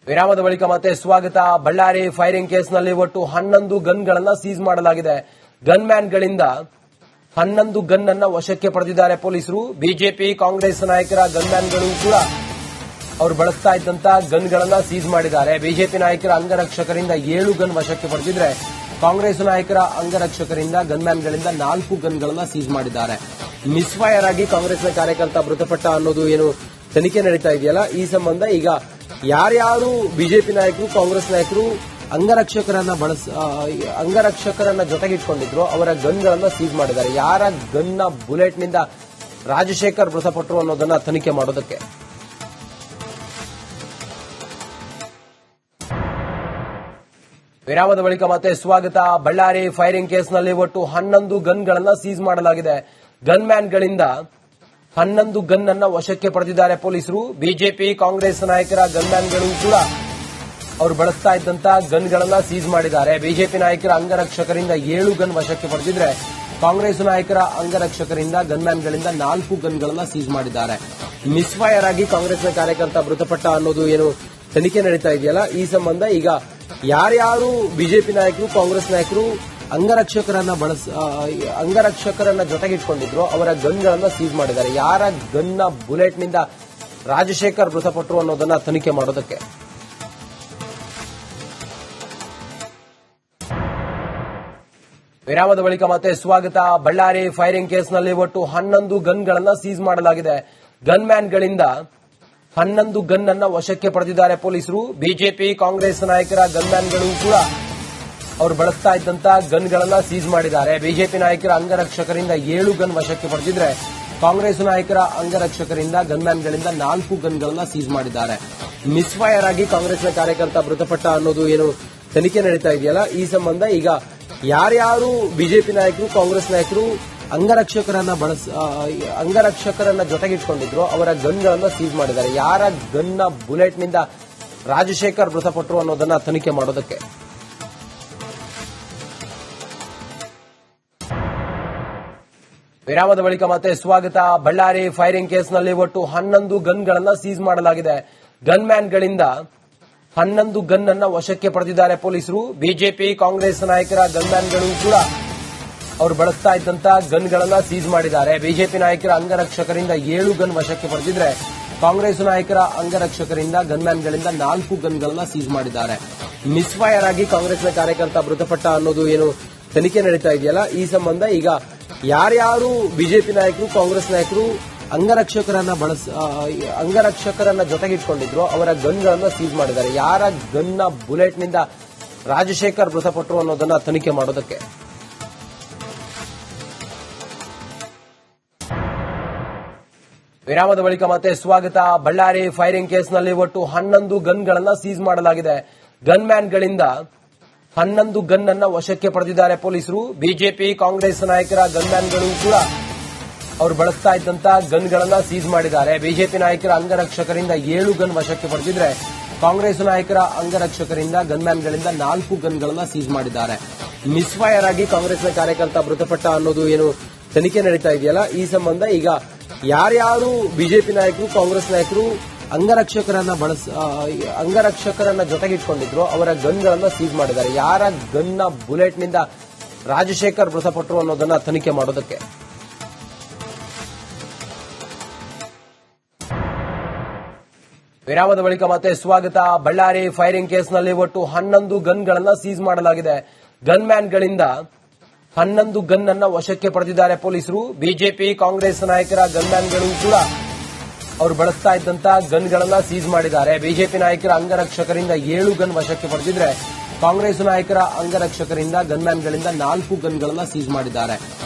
ವಿರಾಮದ ಬಳಿಕ ಮತ್ತೆ ಸ್ವಾಗತ. ಬಳ್ಳಾರಿ ಫೈರಿಂಗ್ ಕೇಸ್ನಲ್ಲಿ ಒಟ್ಟು 11 ಗನ್ಗಳನ್ನು ಸೀಸ್ ಮಾಡಲಾಗಿದೆ. ಗನ್ಮ್ಯಾನ್ಗಳಿಂದ 11 ಗನ್ ಅನ್ನ ವಶಕ್ಕೆ ಪಡೆದಿದ್ದಾರೆ ಪೊಲೀಸರು. ಬಿಜೆಪಿ ಕಾಂಗ್ರೆಸ್ ನಾಯಕರ ಗನ್ಮ್ಯಾನ್ಗಳು ಕೂಡ ಅವರು ಬಳಸ್ತಾ ಇದ್ದಂತ ಗನ್ಗಳನ್ನ ಸೀಸ್ ಮಾಡಿದ್ದಾರೆ. ಬಿಜೆಪಿ ನಾಯಕರ ಅಂಗರಕ್ಷಕರಿಂದ 7 ಗನ್ ವಶಕ್ಕೆ ಪಡೆದಿದ್ರೆ ಕಾಂಗ್ರೆಸ್ ನಾಯಕರ ಅಂಗರಕ್ಷಕರಿಂದ ಗನ್ಮ್ಯಾನ್ಗಳಿಂದ 4 ಗನ್ಗಳನ್ನ ಸೀಸ್ ಮಾಡಿದ್ದಾರೆ. ಮಿಸ್ಫೈರ್ ಆಗಿ ಕಾಂಗ್ರೆಸ್ನ ಕಾರ್ಯಕರ್ತ ಮೃತಪಟ್ಟ ಅನ್ನೋದು ಏನು ತನಿಖೆ ನಡೀತಾ ಇದೆಯಲ್ಲ, ಈ ಸಂಬಂಧ ಈಗ ಯಾರ್ಯಾರು ಬಿಜೆಪಿ ನಾಯಕರು ಕಾಂಗ್ರೆಸ್ ನಾಯಕರು ಅಂಗರಕ್ಷಕರನ್ನ ಜೊತೆಗಿಟ್ಕೊಂಡಿದ್ರು ಅವರ ಗನ್ಗಳನ್ನ ಸೀಸ್ ಮಾಡಿದ್ದಾರೆ. ಯಾರ ಗನ್ನ ಬುಲೆಟ್ ನಿಂದ ರಾಜಶೇಖರ್ ಮೃತಪಟ್ಟರು ಅನ್ನೋದನ್ನ ತನಿಖೆ ಮಾಡೋದಕ್ಕೆ. ವಿರಾಮದ ಬಳಿಕ ಮತ್ತೆ ಸ್ವಾಗತ. ಬಳ್ಳಾರಿ ಫೈರಿಂಗ್ ಕೇಸ್ನಲ್ಲಿ ಒಟ್ಟು 11 ಗನ್ಗಳನ್ನು ಸೀಸ್ ಮಾಡಲಾಗಿದೆ. ಗನ್ಮ್ಯಾನ್ಗಳಿಂದ 11 ಗನ್ ಅನ್ನ ವಶಕ್ಕೆ ಪಡೆದಿದ್ದಾರೆ ಪೊಲೀಸರು. ಬಿಜೆಪಿ ಕಾಂಗ್ರೆಸ್ ನಾಯಕರ ಗನ್ಮ್ಯಾನ್ಗಳು ಕೂಡ ಅವರು ಬಳಸ್ತಾ ಇದ್ದಂತ ಗನ್ಗಳನ್ನ ಸೀಸ್ ಮಾಡಿದ್ದಾರೆ. ಬಿಜೆಪಿ ನಾಯಕರ ಅಂಗರಕ್ಷಕರಿಂದ 7 ಗನ್ ವಶಕ್ಕೆ ಪಡೆದಿದ್ರೆ ಕಾಂಗ್ರೆಸ್ ನಾಯಕರ ಅಂಗರಕ್ಷಕರಿಂದ ಗನ್ಮ್ಯಾನ್ಗಳಿಂದ 4 ಗನ್ಗಳನ್ನ ಸೀಸ್ ಮಾಡಿದ್ದಾರೆ. ಮಿಸ್ಫೈರ್ ಆಗಿ ಕಾಂಗ್ರೆಸ್ನ ಕಾರ್ಯಕರ್ತ ಮೃತಪಟ್ಟ ಅನ್ನೋದು ಏನು ತನಿಖೆ ನಡೀತಾ ಇದೆಯಲ್ಲ, ಈ ಸಂಬಂಧ ಈಗ ಯಾರ್ಯಾರು ಬಿಜೆಪಿ ನಾಯಕರು ಕಾಂಗ್ರೆಸ್ ನಾಯಕರು ಅಂಗರಕ್ಷಕರನ್ನ ಜೊತೆಗಿಟ್ಕೊಂಡಿದ್ರು ಅವರ ಗನ್ಗಳನ್ನ ಸೀಸ್ ಮಾಡಿದ್ದಾರೆ. ಯಾರ ಗನ್ನ ಬುಲೆಟ್ ನಿಂದ ರಾಜಶೇಖರ್ ಮೃತಪಟ್ಟರು ಅನ್ನೋದನ್ನ ತನಿಖೆ ಮಾಡೋದಕ್ಕೆ. ವಿರಾಮದ ಬಳಿಕ ಮತ್ತೆ ಸ್ವಾಗತ. ಬಳ್ಳಾರಿ ಫೈರಿಂಗ್ ಕೇಸ್ನಲ್ಲಿ ಒಟ್ಟು 11 ಗನ್ಗಳನ್ನು ಸೀಸ್ ಮಾಡಲಾಗಿದೆ. ಗನ್ಮ್ಯಾನ್ಗಳಿಂದ 11 ಗನ್ ಅನ್ನ ವಶಕ್ಕೆ ಪಡೆದಿದ್ದಾರೆ ಪೊಲೀಸರು. ಬಿಜೆಪಿ ಕಾಂಗ್ರೆಸ್ ನಾಯಕರ ಗನ್ಮ್ಯಾನ್ಗಳು ಕೂಡ ಅವರು ಬಳಸ್ತಾ ಇದ್ದಂತ ಗನ್ಗಳನ್ನ ಸೀಸ್ ಮಾಡಿದ್ದಾರೆ. ಬಿಜೆಪಿ ನಾಯಕರ ಅಂಗರಕ್ಷಕರಿಂದ 7 ಗನ್ ವಶಕ್ಕೆ ಪಡೆದಿದ್ರೆ ಕಾಂಗ್ರೆಸ್ ನಾಯಕರ ಅಂಗರಕ್ಷಕರಿಂದ ಗನ್ಮ್ಯಾನ್ಗಳಿಂದ 4 ಗನ್ಗಳನ್ನ ಸೀಸ್ ಮಾಡಿದ್ದಾರೆ. ಮಿಸ್ಫೈರ್ ಆಗಿ ಕಾಂಗ್ರೆಸ್ನ ಕಾರ್ಯಕರ್ತ ಮೃತಪಟ್ಟ ಅನ್ನೋದು ಏನು ತನಿಖೆ ನಡೀತಾ ಇದೆಯಲ್ಲ, ಈ ಸಂಬಂಧ ಈಗ ಯಾರ್ಯಾರು ಬಿಜೆಪಿ ನಾಯಕರು ಕಾಂಗ್ರೆಸ್ ನಾಯಕರು ಅಂಗರಕ್ಷಕರನ್ನ ಜೊತೆಗಿಟ್ಕೊಂಡಿದ್ರು ಅವರ ಗನ್ಗಳನ್ನ ಸೀಸ್ ಮಾಡಿದ್ದಾರೆ. ಯಾರ ಗನ್ನ ಬುಲೆಟ್ ನಿಂದ ರಾಜಶೇಖರ್ ಮೃತಪಟ್ಟರು ಅನ್ನೋದನ್ನ ತನಿಖೆ ಮಾಡೋದಕ್ಕೆ. ವಿರಾಮದ ಬಳಿಕ ಮತ್ತೆ ಸ್ವಾಗತ. ಬಳ್ಳಾರಿ ಫೈರಿಂಗ್ ಕೇಸ್ನಲ್ಲಿ ಒಟ್ಟು 11 ಗನ್ಗಳನ್ನು ಸೀಸ್ ಮಾಡಲಾಗಿದೆ. ಗನ್ಮ್ಯಾನ್ಗಳಿಂದ 11 ಗನ್ ಅನ್ನ ವಶಕ್ಕೆ ಪಡೆದಿದ್ದಾರೆ ಪೊಲೀಸರು. ಬಿಜೆಪಿ ಕಾಂಗ್ರೆಸ್ ನಾಯಕರ ಗನ್ಮ್ಯಾನ್ಗಳು ಕೂಡ ಅವರು ಬಳಸ್ತಾ ಇದ್ದಂತ ಗನ್ಗಳನ್ನ ಸೀಸ್ ಮಾಡಿದ್ದಾರೆ. ಬಿಜೆಪಿ ನಾಯಕರ ಅಂಗರಕ್ಷಕರಿಂದ 7 ಗನ್ ವಶಕ್ಕೆ ಪಡೆದಿದ್ರೆ ಕಾಂಗ್ರೆಸ್ ನಾಯಕರ ಅಂಗರಕ್ಷಕರಿಂದ ಗನ್ಮ್ಯಾನ್ಗಳಿಂದ 4 ಗನ್ಗಳನ್ನ ಸೀಸ್ ಮಾಡಿದ್ದಾರೆ. ಮಿಸ್ಫೈರ್ ಆಗಿ ಕಾಂಗ್ರೆಸ್ನ ಕಾರ್ಯಕರ್ತ ಮೃತಪಟ್ಟ ಅನ್ನೋದು ಏನು ತನಿಖೆ ನಡೀತಾ ಇದೆಯಲ್ಲ, ಈ ಸಂಬಂಧ ಈಗ ಯಾರ್ಯಾರು ಬಿಜೆಪಿ ನಾಯಕರು ಕಾಂಗ್ರೆಸ್ ನಾಯಕರು ಅಂಗರಕ್ಷಕರನ್ನ ಜೊತೆಗಿಟ್ಕೊಂಡಿದ್ರು ಅವರ ಗನ್ಗಳನ್ನ ಸೀಸ್ ಮಾಡಿದ್ದಾರೆ. ಯಾರ ಗನ್ನ ಬುಲೆಟ್ ನಿಂದ ರಾಜಶೇಖರ್ ಮೃತಪಟ್ಟರು ಅನ್ನೋದನ್ನ ತನಿಖೆ ಮಾಡೋದಕ್ಕೆ. ವಿರಾಮದ ಬಳಿಕ ಮತ್ತೆ ಸ್ವಾಗತ. ಬಳ್ಳಾರಿ ಫೈರಿಂಗ್ ಕೇಸ್ನಲ್ಲಿ ಒಟ್ಟು 11 ಗನ್ಗಳನ್ನು ಸೀಸ್ ಮಾಡಲಾಗಿದೆ. ಗನ್ಮ್ಯಾನ್ಗಳಿಂದ 11 ಗನ್ ಅನ್ನ ವಶಕ್ಕೆ ಪಡೆದಿದ್ದಾರೆ ಪೊಲೀಸರು. ಬಿಜೆಪಿ ಕಾಂಗ್ರೆಸ್ ನಾಯಕರ ಗನ್ಮ್ಯಾನ್ಗಳು ಕೂಡ ಅವರು ಬಳಸ್ತಾ ಇದ್ದಂತ ಗನ್ಗಳನ್ನ ಸೀಸ್ ಮಾಡಿದ್ದಾರೆ. ಬಿಜೆಪಿ ನಾಯಕರ ಅಂಗರಕ್ಷಕರಿಂದ 7 ಗನ್ ವಶಕ್ಕೆ ಪಡೆದಿದ್ರೆ ಕಾಂಗ್ರೆಸ್ ನಾಯಕರ ಅಂಗರಕ್ಷಕರಿಂದ ಗನ್ಮ್ಯಾನ್ಗಳಿಂದ 4 ಗನ್ಗಳನ್ನ ಸೀಸ್ ಮಾಡಿದ್ದಾರೆ. ಮಿಸ್ಫೈರ್ ಆಗಿ ಕಾಂಗ್ರೆಸ್ನ ಕಾರ್ಯಕರ್ತ ಮೃತಪಟ್ಟ ಅನ್ನೋದು ಏನು ತನಿಖೆ ನಡೀತಾ ಇದೆಯಲ್ಲ, ಈ ಸಂಬಂಧ ಈಗ ಯಾರ್ಯಾರು ಬಿಜೆಪಿ ನಾಯಕರು ಕಾಂಗ್ರೆಸ್ ನಾಯಕರು ಅಂಗರಕ್ಷಕರನ್ನ ಜೊತೆಗಿಟ್ಕೊಂಡಿದ್ರು ಅವರ ಗನ್ಗಳನ್ನ ಸೀಸ್ ಮಾಡಿದ್ದಾರೆ. ಯಾರ ಗನ್ನ ಬುಲೆಟ್ ನಿಂದ ರಾಜಶೇಖರ್ ಮೃತಪಟ್ಟರು ಅನ್ನೋದನ್ನ ತನಿಖೆ ಮಾಡೋದಕ್ಕೆ. ವಿರಾಮದ ಬಳಿಕ ಮತ್ತೆ ಸ್ವಾಗತ. ಬಳ್ಳಾರಿ ಫೈರಿಂಗ್ ಕೇಸ್ನಲ್ಲಿ ಒಟ್ಟು 11 ಗನ್ಗಳನ್ನು ಸೀಸ್ ಮಾಡಲಾಗಿದೆ. ಗನ್ಮ್ಯಾನ್ಗಳಿಂದ 11 ಗನ್ ಅನ್ನ ವಶಕ್ಕೆ ಪಡೆದಿದ್ದಾರೆ ಪೊಲೀಸರು. ಬಿಜೆಪಿ ಕಾಂಗ್ರೆಸ್ ನಾಯಕರ ಗನ್ಮ್ಯಾನ್ಗಳು ಕೂಡ ಅವರು ಬಳಸ್ತಾ ಇದ್ದಂತ ಗನ್ಗಳನ್ನ ಸೀಸ್ ಮಾಡಿದ್ದಾರೆ. ಬಿಜೆಪಿ ನಾಯಕರ ಅಂಗರಕ್ಷಕರಿಂದ 7 ಗನ್ ವಶಕ್ಕೆ ಪಡೆದಿದ್ರೆ ಕಾಂಗ್ರೆಸ್ ನಾಯಕರ ಅಂಗರಕ್ಷಕರಿಂದ ಗನ್ಮ್ಯಾನ್ಗಳಿಂದ 4 ಗನ್ಗಳನ್ನ ಸೀಸ್ ಮಾಡಿದ್ದಾರೆ.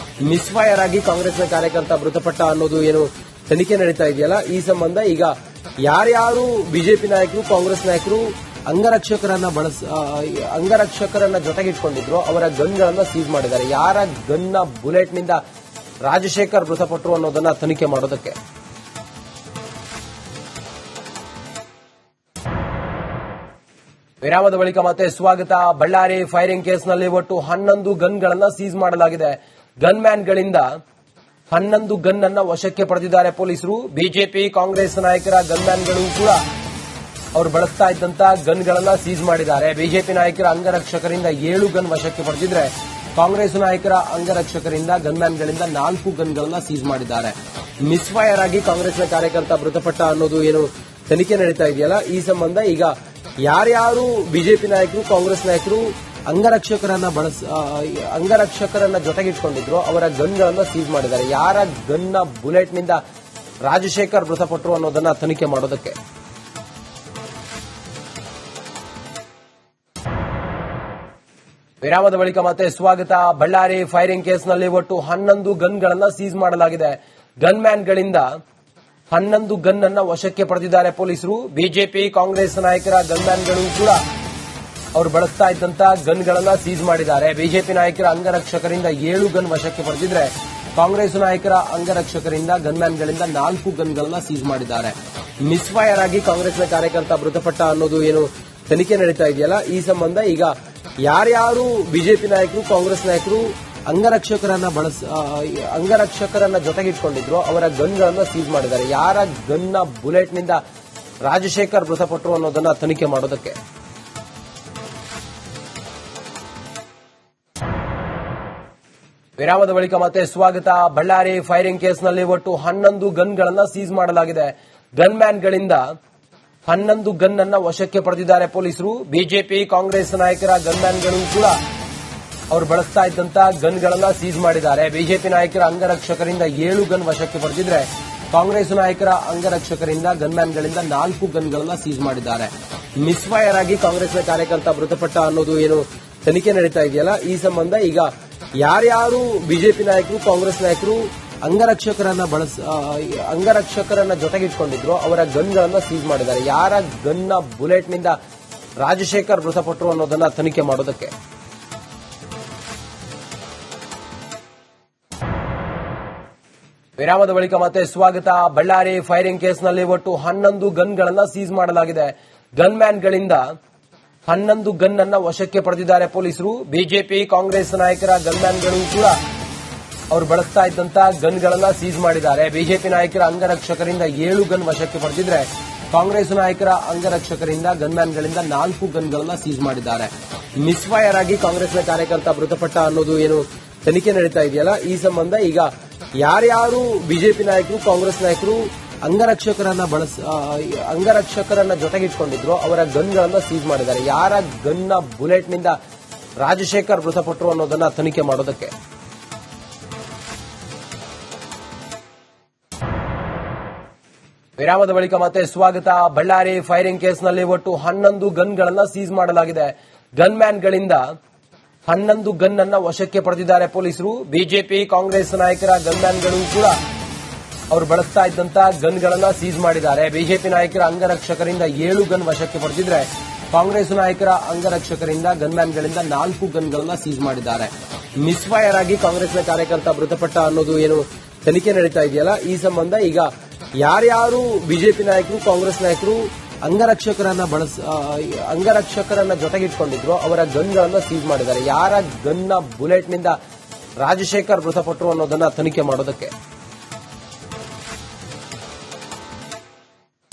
ಮಿಸ್ಫೈರ್ ಆಗಿ ಕಾಂಗ್ರೆಸ್ನ ಕಾರ್ಯಕರ್ತ ಮೃತಪಟ್ಟ ಅನ್ನೋದು ಏನು ತನಿಖೆ ನಡೀತಾ ಇದೆಯಲ್ಲ, ಈ ಸಂಬಂಧ ಈಗ ಯಾರ್ಯಾರು ಬಿಜೆಪಿ ನಾಯಕರು ಕಾಂಗ್ರೆಸ್ ನಾಯಕರು ಅಂಗರಕ್ಷಕರನ್ನ ಜೊತೆಗಿಟ್ಕೊಂಡಿದ್ರು ಅವರ ಗನ್ಗಳನ್ನ ಸೀಸ್ ಮಾಡಿದ್ದಾರೆ. ಯಾರ ಗನ್ನ ಬುಲೆಟ್ ನಿಂದ ರಾಜಶೇಖರ್ ಮೃತಪಟ್ಟರು ಅನ್ನೋದನ್ನ ತನಿಖೆ ಮಾಡೋದಕ್ಕೆ. ವಿರಾಮದ ಬಳಿಕ ಮತ್ತೆ ಸ್ವಾಗತ. ಬಳ್ಳಾರಿ ಫೈರಿಂಗ್ ಕೇಸ್ನಲ್ಲಿ ಒಟ್ಟು 11 ಗನ್ಗಳನ್ನು ಸೀಸ್ ಮಾಡಲಾಗಿದೆ. ಗನ್ಮ್ಯಾನ್ಗಳಿಂದ 11 ಗನ್ ಅನ್ನ ವಶಕ್ಕೆ ಪಡೆದಿದ್ದಾರೆ ಪೊಲೀಸರು. ಬಿಜೆಪಿ ಕಾಂಗ್ರೆಸ್ ನಾಯಕರ ಗನ್ಮ್ಯಾನ್ಗಳು ಕೂಡ ಅವರು ಬಳಸ್ತಾ ಇದ್ದಂತ ಗನ್ಗಳನ್ನ ಸೀಸ್ ಮಾಡಿದ್ದಾರೆ. ಬಿಜೆಪಿ ನಾಯಕರ ಅಂಗರಕ್ಷಕರಿಂದ 7 ಗನ್ ವಶಕ್ಕೆ ಪಡೆದಿದ್ರೆ ಕಾಂಗ್ರೆಸ್ ನಾಯಕರ ಅಂಗರಕ್ಷಕರಿಂದ ಗನ್ಮ್ಯಾನ್ಗಳಿಂದ 4 ಗನ್ಗಳನ್ನ ಸೀಸ್ ಮಾಡಿದ್ದಾರೆ. ಮಿಸ್ಫೈರ್ ಆಗಿ ಕಾಂಗ್ರೆಸ್ನ ಕಾರ್ಯಕರ್ತ ಮೃತಪಟ್ಟ ಅನ್ನೋದು ಏನು ತನಿಖೆ ನಡೀತಾ ಇದೆಯಲ್ಲ, ಈ ಸಂಬಂಧ ಈಗ ಯಾರ್ಯಾರು ಬಿಜೆಪಿ ನಾಯಕರು ಕಾಂಗ್ರೆಸ್ ನಾಯಕರು ಅಂಗರಕ್ಷಕರನ್ನ ಜೊತೆಗಿಟ್ಕೊಂಡಿದ್ರು ಅವರ ಗನ್ಗಳನ್ನ ಸೀಸ್ ಮಾಡಿದ್ದಾರೆ. ಯಾರ ಗನ್ನ ಬುಲೆಟ್ ನಿಂದ ರಾಜಶೇಖರ್ ಮೃತಪಟ್ಟರು ಅನ್ನೋದನ್ನ ತನಿಖೆ ಮಾಡೋದಕ್ಕೆ. ವಿರಾಮದ ಬಳಿಕ ಮತ್ತೆ ಸ್ವಾಗತ. ಬಳ್ಳಾರಿ ಫೈರಿಂಗ್ ಕೇಸ್ನಲ್ಲಿ ಒಟ್ಟು 11 ಗನ್ಗಳನ್ನ ಸೀಸ್ ಮಾಡಲಾಗಿದೆ. ಗನ್ಮ್ಯಾನ್ಗಳಿಂದ 11 ಗನ್ ಅನ್ನ ವಶಕ್ಕೆ ಪಡೆದಿದ್ದಾರೆ ಪೊಲೀಸರು. ಬಿಜೆಪಿ ಕಾಂಗ್ರೆಸ್ ನಾಯಕರ ಗನ್ಮ್ಯಾನ್ಗಳು ಕೂಡ ಅವರು ಬಳಸ್ತಾ ಇದ್ದಂತ ಗನ್ಗಳನ್ನ ಸೀಸ್ ಮಾಡಿದ್ದಾರೆ. ಬಿಜೆಪಿ ನಾಯಕರ ಅಂಗರಕ್ಷಕರಿಂದ 7 ಗನ್ ವಶಕ್ಕೆ ಪಡೆದಿದ್ರೆ ಕಾಂಗ್ರೆಸ್ ನಾಯಕರ ಅಂಗರಕ್ಷಕರಿಂದ ಗನ್ಮ್ಯಾನ್ಗಳಿಂದ 4 ಗನ್ಗಳನ್ನ ಸೀಸ್ ಮಾಡಿದ್ದಾರೆ. ಮಿಸ್ಫೈರ್ ಆಗಿ ಕಾಂಗ್ರೆಸ್ನ ಕಾರ್ಯಕರ್ತ ಮೃತಪಟ್ಟ ಅನ್ನೋದು ಏನು ತನಿಖೆ ನಡೀತಾ ಇದೆಯಲ್ಲ, ಈ ಸಂಬಂಧ ಈಗ ಯಾರ್ಯಾರು ಬಿಜೆಪಿ ನಾಯಕರು ಕಾಂಗ್ರೆಸ್ ನಾಯಕರು ಅಂಗರಕ್ಷಕರನ್ನ ಜೊತೆಗಿಟ್ಕೊಂಡಿದ್ರು ಅವರ ಗನ್ಗಳನ್ನ ಸೀಸ್ ಮಾಡಿದ್ದಾರೆ. ಯಾರ ಗನ್ನ ಬುಲೆಟ್ ನಿಂದ ರಾಜಶೇಖರ್ ಮೃತಪಟ್ಟರು ಅನ್ನೋದನ್ನ ತನಿಖೆ ಮಾಡೋದಕ್ಕೆ. ವಿರಾಮದ ಬಳಿಕ ಮತ್ತೆ ಸ್ವಾಗತ. ಬಳ್ಳಾರಿ ಫೈರಿಂಗ್ ಕೇಸ್ನಲ್ಲಿ ಒಟ್ಟು 11 ಗನ್ಗಳನ್ನ ಸೀಸ್ ಮಾಡಲಾಗಿದೆ. ಗನ್ಮ್ಯಾನ್ಗಳಿಂದ 11 ಗನ್ ಅನ್ನ ವಶಕ್ಕೆ ಪಡೆದಿದ್ದಾರೆ ಪೊಲೀಸರು. ಬಿಜೆಪಿ ಕಾಂಗ್ರೆಸ್ ನಾಯಕರ ಗನ್ಮ್ಯಾನ್ಗಳು ಕೂಡ ಅವರು ಬಳಸ್ತಾ ಇದ್ದಂತ ಗನ್ಗಳನ್ನ ಸೀಸ್ ಮಾಡಿದ್ದಾರೆ. ಬಿಜೆಪಿ ನಾಯಕರ ಅಂಗರಕ್ಷಕರಿಂದ 7 ಗನ್ ವಶಕ್ಕೆ ಪಡೆದಿದ್ರೆ ಕಾಂಗ್ರೆಸ್ ನಾಯಕರ ಅಂಗರಕ್ಷಕರಿಂದ ಗನ್ಮ್ಯಾನ್ಗಳಿಂದ 4 ಗನ್ಗಳನ್ನ ಸೀಸ್ ಮಾಡಿದ್ದಾರೆ. ಮಿಸ್ಫೈರ್ ಆಗಿ ಕಾಂಗ್ರೆಸ್ನ ಕಾರ್ಯಕರ್ತ ಮೃತಪಟ್ಟ ಅನ್ನೋದು ಏನು ತನಿಖೆ ನಡೀತಾ ಇದೆಯಲ್ಲ, ಈ ಸಂಬಂಧ ಈಗ ಯಾರ್ಯಾರು ಬಿಜೆಪಿ ನಾಯಕರು ಕಾಂಗ್ರೆಸ್ ನಾಯಕರು ಅಂಗರಕ್ಷಕರನ್ನ ಜೊತೆಗಿಟ್ಕೊಂಡಿದ್ರು ಅವರ ಗನ್ಗಳನ್ನ ಸೀಸ್ ಮಾಡಿದ್ದಾರೆ. ಯಾರ ಗನ್ನ ಬುಲೆಟ್ ನಿಂದ ರಾಜಶೇಖರ್ ಮೃತಪಟ್ಟರು ಅನ್ನೋದನ್ನ ತನಿಖೆ ಮಾಡೋದಕ್ಕೆ. ವಿರಾಮದ ಬಳಿಕ ಮತ್ತೆ ಸ್ವಾಗತ. ಬಳ್ಳಾರಿ ಫೈರಿಂಗ್ ಕೇಸ್ನಲ್ಲಿ ಒಟ್ಟು 11 ಗನ್ಗಳನ್ನ ಸೀಸ್ ಮಾಡಲಾಗಿದೆ. ಗನ್ಮ್ಯಾನ್ಗಳಿಂದ 11 ಗನ್ ಅನ್ನ ವಶಕ್ಕೆ ಪಡೆದಿದ್ದಾರೆ ಪೊಲೀಸರು. ಬಿಜೆಪಿ ಕಾಂಗ್ರೆಸ್ ನಾಯಕರ ಗನ್ಮ್ಯಾನ್ಗಳು ಕೂಡ ಅವರು ಬಳಸ್ತಾ ಇದ್ದಂತ ಗನ್ಗಳನ್ನ ಸೀಸ್ ಮಾಡಿದ್ದಾರೆ. ಬಿಜೆಪಿ ನಾಯಕರ ಅಂಗರಕ್ಷಕರಿಂದ 7 ಗನ್ ವಶಕ್ಕೆ ಪಡೆದಿದ್ರೆ ಕಾಂಗ್ರೆಸ್ ನಾಯಕರ ಅಂಗರಕ್ಷಕರಿಂದ ಗನ್ಮ್ಯಾನ್ಗಳಿಂದ 4 ಗನ್ಗಳನ್ನ ಸೀಸ್ ಮಾಡಿದ್ದಾರೆ. ಮಿಸ್ಫೈರ್ ಆಗಿ ಕಾಂಗ್ರೆಸ್ನ ಕಾರ್ಯಕರ್ತ ಮೃತಪಟ್ಟ ಅನ್ನೋದು ಏನು ತನಿಖೆ ನಡೀತಾ ಇದೆಯಲ್ಲ, ಈ ಸಂಬಂಧ ಈಗ ಯಾರ್ಯಾರು ಬಿಜೆಪಿ ನಾಯಕರು ಕಾಂಗ್ರೆಸ್ ನಾಯಕರು ಅಂಗರಕ್ಷಕರನ್ನ ಜೊತೆಗಿಟ್ಕೊಂಡಿದ್ರು ಅವರ ಗನ್ಗಳನ್ನ ಸೀಸ್ ಮಾಡಿದ್ದಾರೆ. ಯಾರ ಗನ್ನ ಬುಲೆಟ್ ನಿಂದ ರಾಜಶೇಖರ್ ಮೃತಪಟ್ಟರು ಅನ್ನೋದನ್ನ ತನಿಖೆ ಮಾಡೋದಕ್ಕೆ. ವಿರಾಮದ ಬಳಿಕ ಮತ್ತೆ ಸ್ವಾಗತ. ಬಳ್ಳಾರಿ ಫೈರಿಂಗ್ ಕೇಸ್ನಲ್ಲಿ ಒಟ್ಟು 11 ಗನ್ಗಳನ್ನ ಸೀಸ್ ಮಾಡಲಾಗಿದೆ. ಗನ್ಮ್ಯಾನ್ಗಳಿಂದ 11 ಗನ್ ಅನ್ನ ವಶಕ್ಕೆ ಪಡೆದಿದ್ದಾರೆ ಪೊಲೀಸರು. ಬಿಜೆಪಿ ಕಾಂಗ್ರೆಸ್ ನಾಯಕರ ಗನ್ಮ್ಯಾನ್ಗಳು ಕೂಡ ಅವರು ಬಳಸ್ತಾ ಇದ್ದಂತ ಗನ್ಗಳನ್ನ ಸೀಸ್ ಮಾಡಿದ್ದಾರೆ. ಯಾರ ಗನ್ನ ಬುಲೆಟ್ ನಿಂದ ರಾಜಶೇಖರ್ ಮೃತಪಟ್ಟರು ಅನ್ನೋದನ್ನ ತನಿಖೆ ಮಾಡೋದಕ್ಕೆ. ವಿರಾಮದ ಬಳಿಕ ಮತ್ತೆ ಸ್ವಾಗತ. ಬಳ್ಳಾರಿ ಫೈರಿಂಗ್ ಕೇಸ್ನಲ್ಲಿ ಒಟ್ಟು 11 ಗನ್ಗಳನ್ನ ಸೀಸ್ ಮಾಡಲಾಗಿದೆ. ಗನ್ಮ್ಯಾನ್ಗಳಿಂದ 11 ಗನ್ ಅನ್ನ ವಶಕ್ಕೆ ಪಡೆದಿದ್ದಾರೆ ಪೊಲೀಸರು. ಬಿಜೆಪಿ ಕಾಂಗ್ರೆಸ್ ನಾಯಕರ ಗನ್ಮ್ಯಾನ್ಗಳು ಕೂಡ ಅವರು ಬಳಸ್ತಾ ಇದ್ದಂತ ಗನ್ಗಳನ್ನ ಸೀಸ್ ಮಾಡಿದ್ದಾರೆ. ಬಿಜೆಪಿ ನಾಯಕರ ಅಂಗರಕ್ಷಕರಿಂದ 7 ಗನ್ ವಶಕ್ಕೆ ಪಡೆದಿದ್ರೆ ಕಾಂಗ್ರೆಸ್ ನಾಯಕರ ಅಂಗರಕ್ಷಕರಿಂದ ಗನ್ಮ್ಯಾನ್ಗಳಿಂದ 4 ಗನ್ಗಳನ್ನ ಸೀಸ್ ಮಾಡಿದ್ದಾರೆ. ಮಿಸ್ಫೈರ್ ಆಗಿ ಕಾಂಗ್ರೆಸ್ನ ಕಾರ್ಯಕರ್ತ ಮೃತಪಟ್ಟ ಅನ್ನೋದು ಏನು ತನಿಖೆ ನಡೀತಾ ಇದೆಯಲ್ಲ, ಈ ಸಂಬಂಧ ಈಗ ಯಾರ್ಯಾರು ಬಿಜೆಪಿ ನಾಯಕರು ಕಾಂಗ್ರೆಸ್ ನಾಯಕರು ಅಂಗರಕ್ಷಕರನ್ನ ಜೊತೆಗಿಟ್ಕೊಂಡಿದ್ರು ಅವರ ಗನ್ಗಳನ್ನ ಸೀಸ್ ಮಾಡಿದ್ದಾರೆ. ಯಾರ ಗನ್ನ ಬುಲೆಟ್ ನಿಂದ ರಾಜಶೇಖರ್ ಮೃತಪಟ್ಟರು ಅನ್ನೋದನ್ನ ತನಿಖೆ ಮಾಡೋದಕ್ಕೆ.